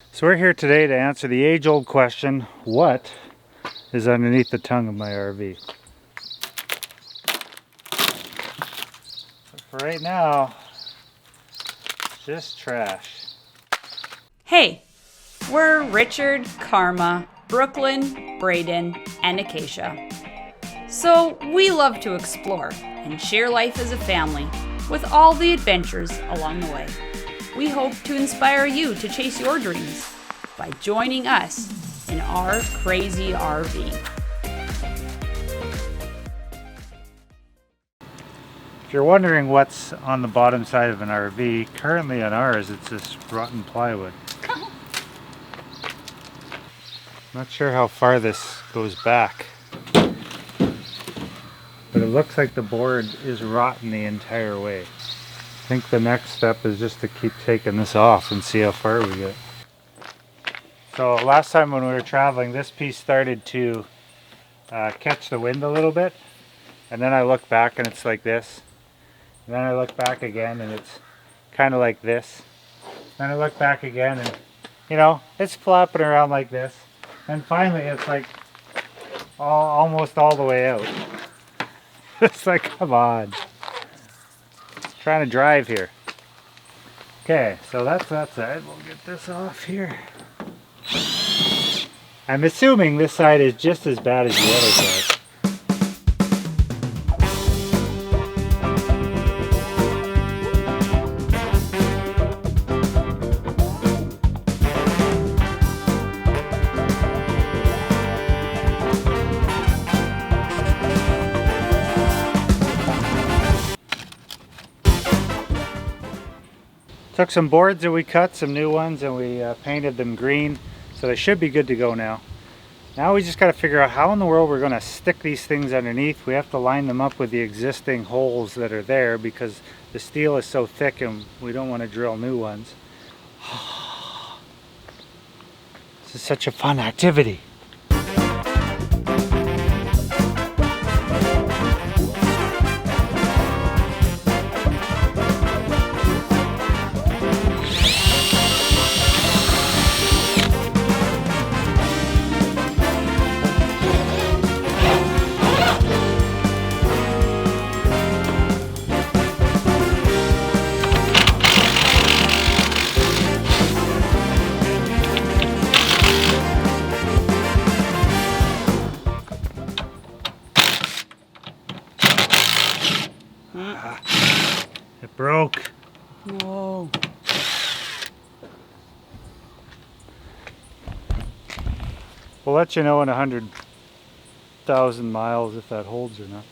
So we're here today to answer the age-old question, what is underneath the tongue of my RV? So for right now, just trash. Hey, we're Richard, Carma, Brooklyn, Braeden, and Acacia. So we love to explore and share life as a family with all the adventures along the way. We hope to inspire you to chase your dreams by joining us in our crazy RV. If you're wondering what's on the bottom side of an RV, currently on ours it's this rotten plywood. Not sure how far this goes back, but it looks like the board is rotten the entire way. I think the next step is just to keep taking this off and see how far we get. So last time when we were traveling, this piece started to catch the wind a little bit, and then I look back and it's like this, and then I look back again and it's kind of like this, then I look back again and you know, it's flopping around like this, and finally it's like almost all the way out. It's like, come on. Trying to drive here. Okay, so that's that side. We'll get this off here. I'm assuming this side is just as bad as the other side. Took some boards that we cut, some new ones, and we painted them green, so they should be good to go now. Now we just got to figure out how in the world we're going to stick these things underneath. We have to line them up with the existing holes that are there because the steel is so thick and we don't want to drill new ones. This is such a fun activity. It broke. Whoa. We'll let you know in 100,000 miles if that holds or not.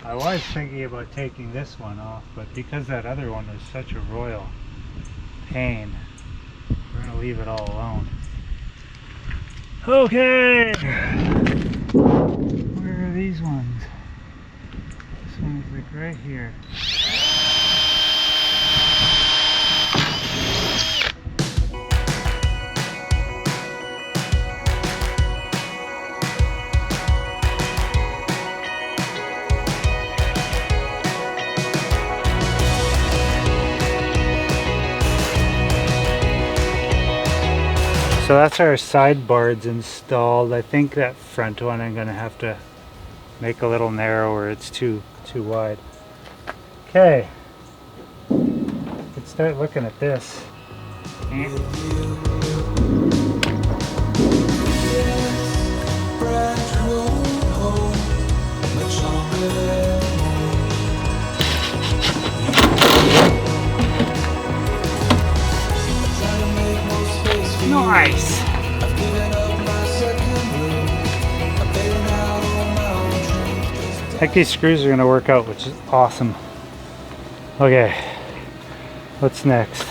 I was thinking about taking this one off, but because that other one was such a royal pain, we're going to leave it all alone. Okay! Where are these ones? This one's like right here. So that's our sideboards installed. I think that front one I'm going to have to make a little narrower. It's too wide. Okay, let's start looking at this. Nice! I think these screws are going to work out, which is awesome. Okay, what's next?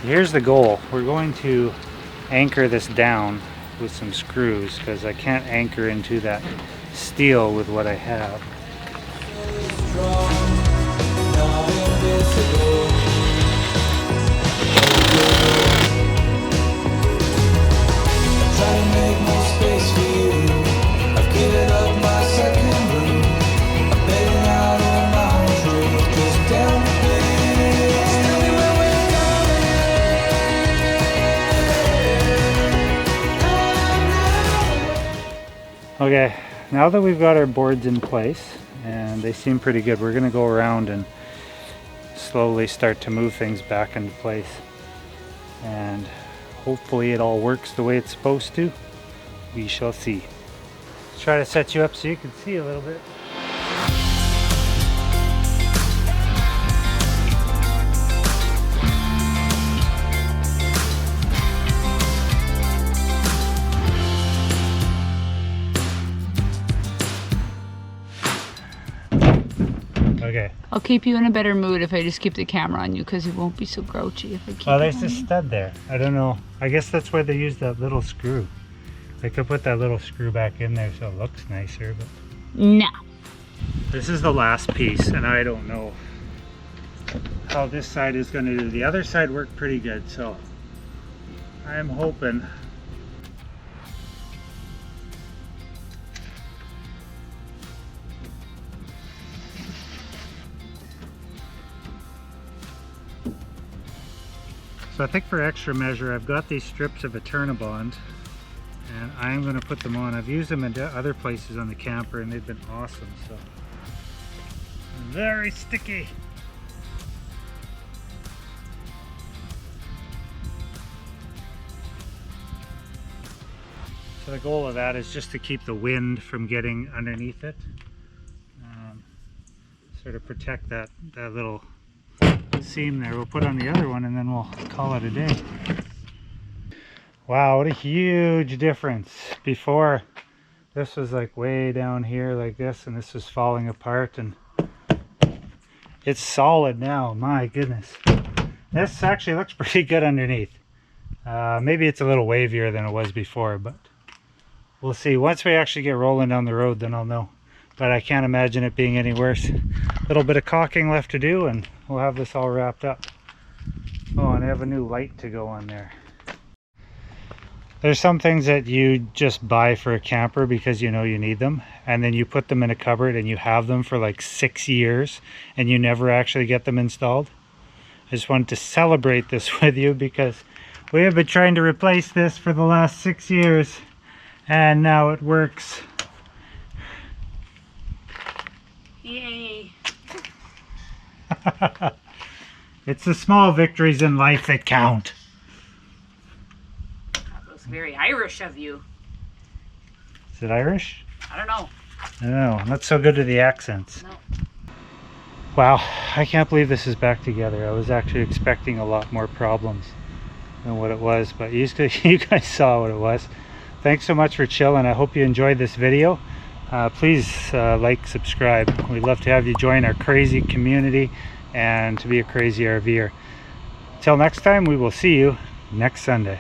Here's the goal. We're going to anchor this down with some screws because I can't anchor into that steel with what I have. Okay, now that we've got our boards in place and they seem pretty good, we're gonna go around and slowly start to move things back into place. And hopefully it all works the way it's supposed to. We shall see. Let's try to set you up so you can see a little bit. Okay. I'll keep you in a better mood if I just keep the camera on you, because you won't be so grouchy if I keep Well, there's this stud there. I don't know. I guess that's where they use that little screw. They could put that little screw back in there so it looks nicer, but... No. This is the last piece, and I don't know how this side is going to do. The other side worked pretty good, so I'm hoping... So I think for extra measure, I've got these strips of Eternabond, and I'm going to put them on. I've used them in other places on the camper, and they've been awesome. So very sticky. So the goal of that is just to keep the wind from getting underneath it, sort of protect that little seam there. We'll put on the other one and then we'll call it a day. Wow, what a huge difference. Before, this was like way down here like this, and this was falling apart, and it's solid now. My goodness, this actually looks pretty good underneath. Maybe it's a little wavier than it was before, but we'll see. Once we actually get rolling down the road, then I'll know. But I can't imagine it being any worse. A little bit of caulking left to do and we'll have this all wrapped up. Oh, and I have a new light to go on there. There's some things that you just buy for a camper because you know you need them, and then you put them in a cupboard and you have them for like 6 years and you never actually get them installed. I just wanted to celebrate this with you because we have been trying to replace this for the last 6 years and now it works. Yay. It's the small victories in life that count. That was very Irish of you. Is it Irish? I don't know. I don't know. I'm not so good at the accents. No. Wow, I can't believe this is back together. I was actually expecting a lot more problems than what it was, but you guys saw what it was. Thanks so much for chilling. I hope you enjoyed this video. Please like, subscribe. We'd love to have you join our crazy community and to be a crazy RVer. Till next time, we will see you next Sunday.